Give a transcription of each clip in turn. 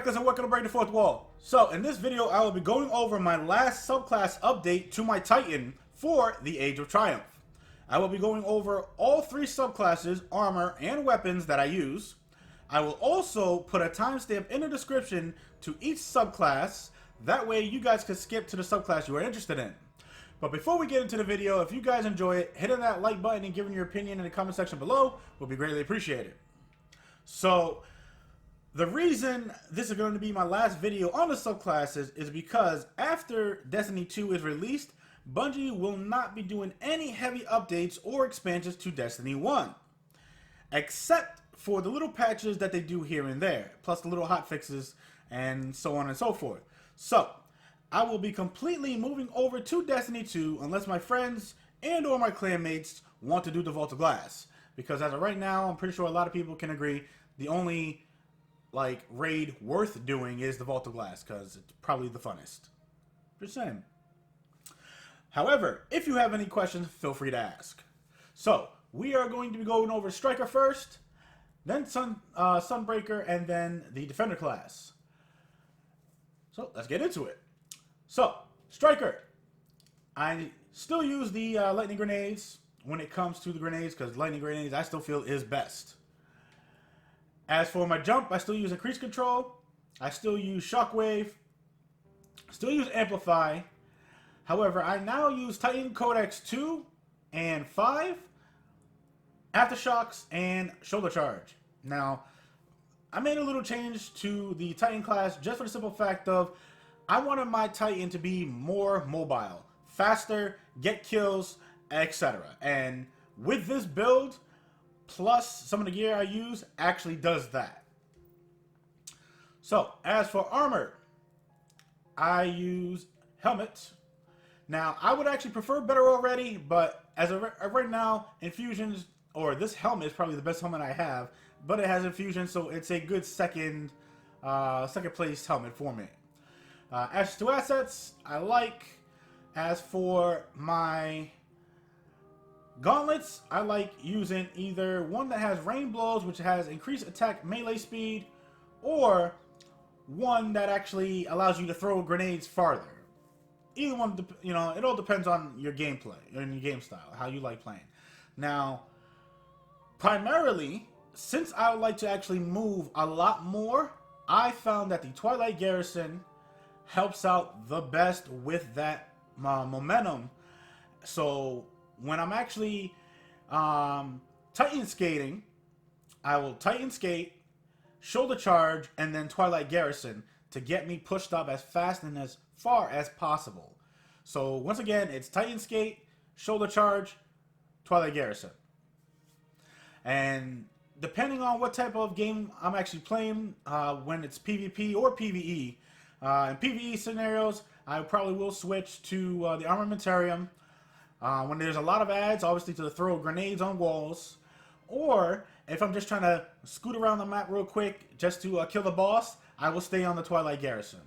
Reckless and welcome to Break the Fourth Wall. So, in this video, I will be going over my last subclass update to my Titan for the Age of Triumph. I will be going over all three subclasses, armor, and weapons that I use. I will also put a timestamp in the description to each subclass. That way, you guys can skip to the subclass you are interested in. But before we get into the video, if you guys enjoy it, hitting that like button and giving your opinion in the comment section below will be greatly appreciated. So, the reason this is going to be my last video on the subclasses is because after Destiny 2 is released, Bungie will not be doing any heavy updates or expansions to Destiny 1. Except for the little patches that they do here and there, plus the little hotfixes and so on and so forth. So, I will be completely moving over to Destiny 2 unless my friends and or my clanmates want to do the Vault of Glass. Because as of right now, I'm pretty sure a lot of people can agree the only raid worth doing is the Vault of Glass, because it's probably the funnest. Just saying. However, if you have any questions, feel free to ask. So, we are going to be going over Striker first, then Sunbreaker, and then the Defender class. So, let's get into it. So, Striker. I still use the lightning grenades when it comes to the grenades, because lightning grenades I still feel is best. As for my jump, I still use increased control. I still use shockwave. Still use amplify. However, I now use Titan Codex 2 and 5, aftershocks, and shoulder charge. Now, I made a little change to the Titan class just for the simple fact of I wanted my Titan to be more mobile, faster, get kills, etc. And with this build, plus some of the gear I use actually does that. So, as for armor, I use helmet. Now, I would actually prefer better already, but as of right now, infusions, or this helmet is probably the best helmet I have, but it has infusion, so it's a good second place helmet for me. As to assets, I like. As for my gauntlets, I like using either one that has rain blows, which has increased attack melee speed, or one that actually allows you to throw grenades farther. Either one, you know, it all depends on your gameplay and your game style, how you like playing. Now, primarily, since I would like to actually move a lot more, I found that the Twilight Garrison helps out the best with that momentum. So, when I'm actually Titan skating, I will Titan skate, shoulder charge, and then Twilight Garrison to get me pushed up as fast and as far as possible. So once again, it's Titan skate, shoulder charge, Twilight Garrison. And depending on what type of game I'm actually playing, when it's PvP or PvE, in PvE scenarios, I probably will switch to the Armamentarium. When there's a lot of ads, obviously to throw grenades on walls. Or, if I'm just trying to scoot around the map real quick just to kill the boss, I will stay on the Twilight Garrison.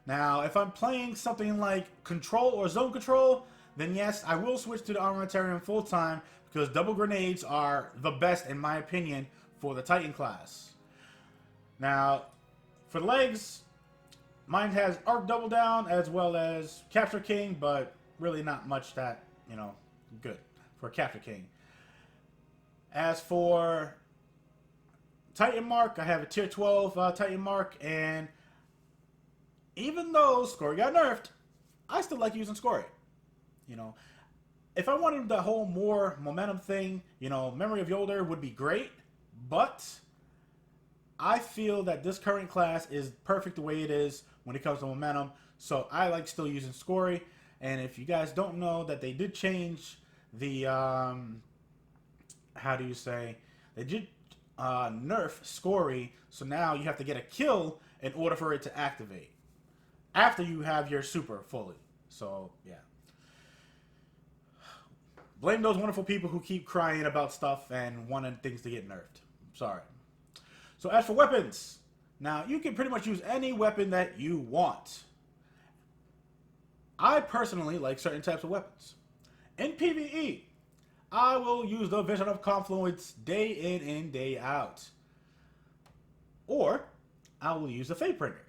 Now, if I'm playing something like Control or Zone Control, then yes, I will switch to the Armamentarium full time, because double grenades are the best, in my opinion, for the Titan class. Now, for legs, mine has Arc Double Down as well as Capture King, but really not much that, you know, good for Capture King. As for Titan Mark, I have a tier 12 Titan Mark, and even though Scory got nerfed, I still like using Scory. You know, if I wanted the whole more momentum thing, you know, Memory of Yolder would be great, but I feel that this current class is perfect the way it is when it comes to momentum, so I like still using Scory. And if you guys don't know that they did change the, how do you say, they did nerf Scory, so now you have to get a kill in order for it to activate, after you have your super fully. So, yeah. Blame those wonderful people who keep crying about stuff and wanting things to get nerfed. Sorry. So, as for weapons, now, you can pretty much use any weapon that you want. I personally like certain types of weapons. In PvE, I will use the Vision of Confluence day in and day out. Or, I will use the Fate Printer.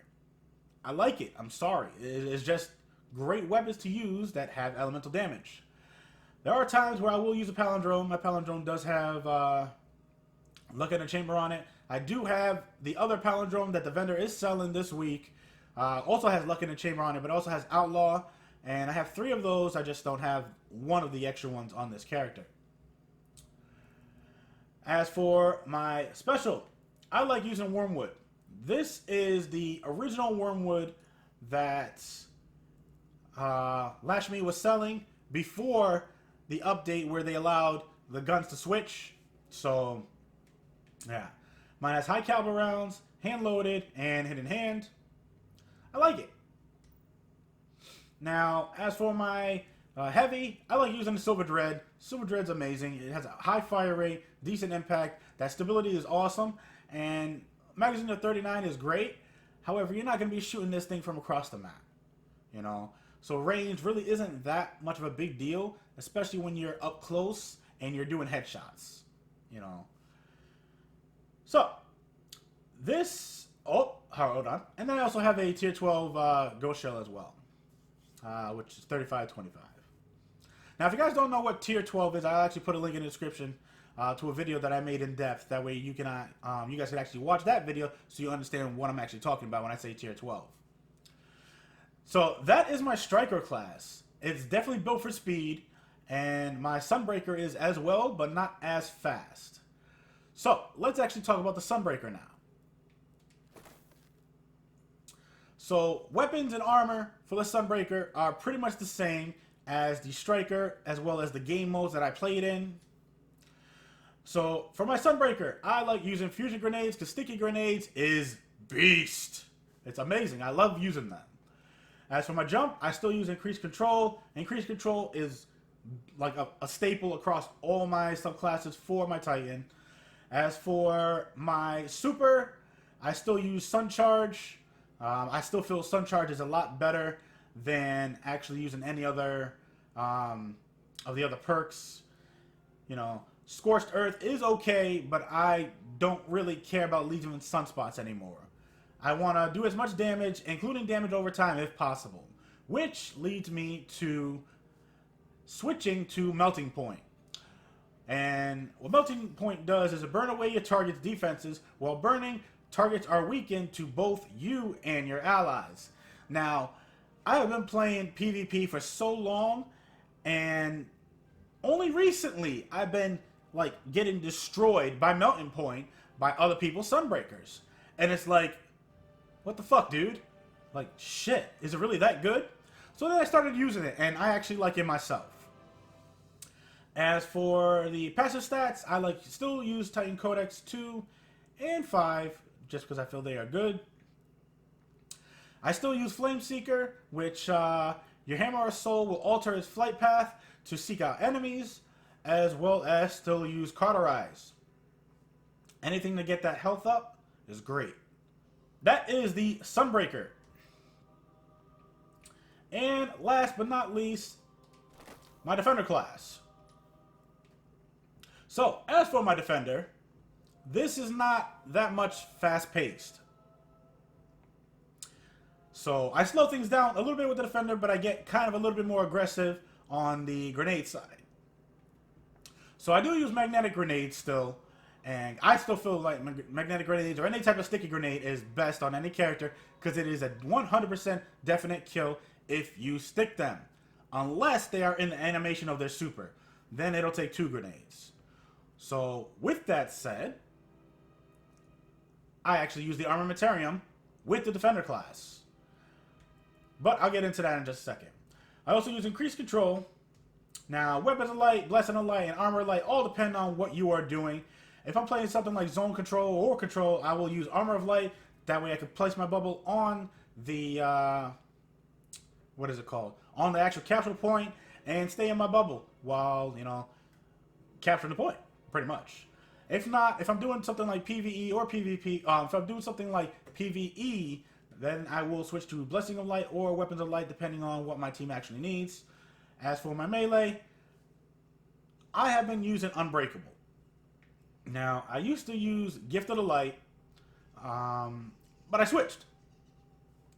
I like it. I'm sorry. It's just great weapons to use that have elemental damage. There are times where I will use a Palindrome. My Palindrome does have Luck in the Chamber on it. I do have the other Palindrome that the vendor is selling this week. Also has Luck in the Chamber on it, but also has Outlaw. And I have 3 of those. I just don't have one of the extra ones on this character. As for my special, I like using Wormwood. This is the original Wormwood that Lashmi was selling before the update where they allowed the guns to switch. So, yeah. Mine has high caliber rounds, hand loaded, and hidden hand. I like it. Now, as for my heavy, I like using the Silver Dread. Silver Dread's amazing. It has a high fire rate, decent impact. That stability is awesome. And magazine of 39 is great. However, you're not going to be shooting this thing from across the map. You know? So range really isn't that much of a big deal, especially when you're up close and you're doing headshots. You know? So, this... Oh, hold on. And then I also have a tier 12 Ghost Shell as well. Which is 35.25. Now, if you guys don't know what tier 12 is, I'll actually put a link in the description to a video that I made in depth. That way you can, you guys can actually watch that video so you understand what I'm actually talking about when I say tier 12. So that is my Striker class. It's definitely built for speed, and my Sunbreaker is as well, but not as fast. So let's actually talk about the Sunbreaker now. So weapons and armor for the Sunbreaker are pretty much the same as the Striker, as well as the game modes that I played in. So for my Sunbreaker, I like using fusion grenades because sticky grenades is beast. It's amazing. I love using them. As for my jump, I still use increased control. Increased control is like a staple across all my subclasses for my Titan. As for my super, I still use Sun Charge. I still feel Sun Charge is a lot better than actually using any other of the other perks. You know, Scorched Earth is okay, but I don't really care about leaving sunspots anymore. I want to do as much damage, including damage over time if possible, which leads me to switching to Melting Point. And what Melting Point does is it burn away your target's defenses. While burning, targets are weakened to both you and your allies. Now, I have been playing PvP for so long, and only recently I've been like getting destroyed by Melting Point by other people's Sunbreakers. And it's like, what the fuck, dude? Like, shit, is it really that good? So then I started using it, and I actually like it myself. As for the passive stats, I like still use Titan Codex 2 and 5, just because I feel they are good. I still use Flame Seeker, which your Hammer or Soul will alter its flight path to seek out enemies, as well as still use Cauterize. Anything to get that health up is great. That is the Sunbreaker. And last but not least, my Defender class. So, as for my Defender, this is not that much fast-paced. So, I slow things down a little bit with the Defender, but I get kind of a little bit more aggressive on the grenade side. So, I do use magnetic grenades still, and I still feel like magnetic grenades or any type of sticky grenade is best on any character because it is a 100% definite kill if you stick them. Unless they are in the animation of their super. Then it'll take 2 grenades. So, with that said, I actually use the Armamentarium with the Defender class. But I'll get into that in just a second. I also use Increased Control. Now, Weapons of Light, Blessing of Light, and Armor of Light all depend on what you are doing. If I'm playing something like Zone Control or Control, I will use Armor of Light. That way I can place my bubble on the, what is it called? On the actual capture point and stay in my bubble while, you know, capturing the point, pretty much. If not, if I'm doing something like PvE or PvP, if I'm doing something like PvE, then I will switch to Blessing of Light or Weapons of Light depending on what my team actually needs. As for my melee, I have been using Unbreakable. Now, I used to use Gift of the Light, But I switched.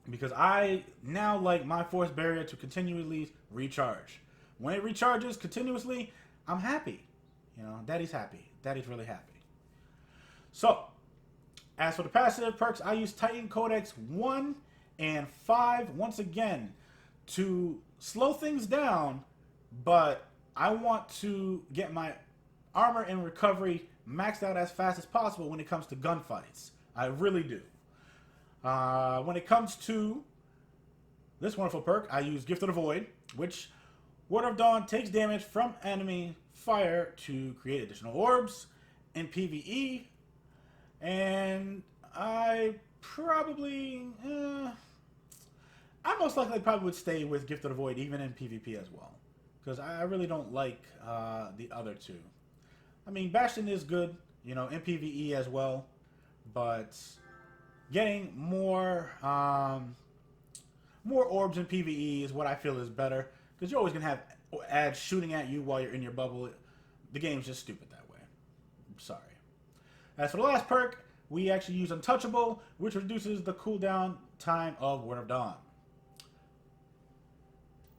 Because I now like my force barrier to continually recharge. When it recharges continuously, I'm happy. You know, Daddy's happy. Daddy's really happy. So, as for the passive perks, I use Titan Codex 1 and 5 once again to slow things down, but I want to get my armor and recovery maxed out as fast as possible when it comes to gunfights. I really do. When it comes to this wonderful perk, I use Gift of the Void, which Word of Dawn takes damage from enemy fire to create additional orbs in PvE, and I most likely probably would stay with Gift of the Void even in PvP as well, because I really don't like the other two. I mean, Bastion is good, you know, in PvE as well, but getting more orbs in PvE is what I feel is better, because you're always going to have ads shooting at you while you're in your bubble. The game's just stupid that way. I'm sorry. As for the last perk, we actually use Untouchable, which reduces the cooldown time of Word of Dawn.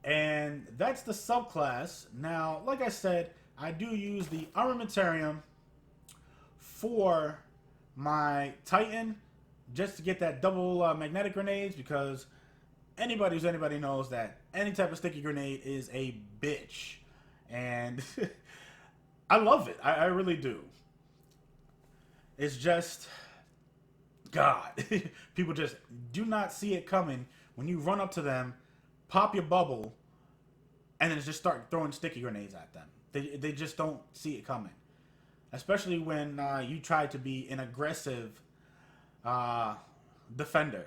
And that's the subclass. Now, like I said, I do use the Armamentarium for my Titan, just to get that double magnetic grenades, because anybody knows that any type of sticky grenade is a bitch. And I love it. I really do. It's just, God, people just do not see it coming when you run up to them, pop your bubble, and then just start throwing sticky grenades at them. They just don't see it coming. Especially when you try to be an aggressive defender.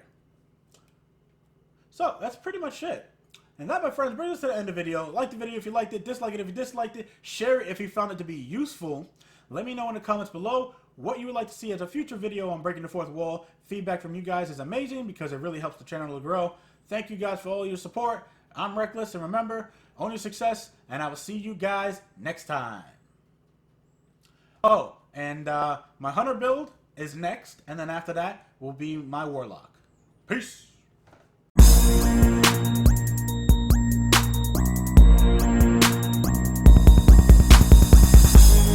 So, that's pretty much it. And that, my friends, brings us to the end of the video. Like the video if you liked it, dislike it if you disliked it, share it if you found it to be useful. Let me know in the comments below what you would like to see as a future video on Breaking the Fourth Wall. Feedback from you guys is amazing because it really helps the channel to grow. Thank you guys for all your support. I'm Reckless, and remember, own your success, and I will see you guys next time. Oh, and my Hunter build is next, and then after that will be my Warlock. Peace!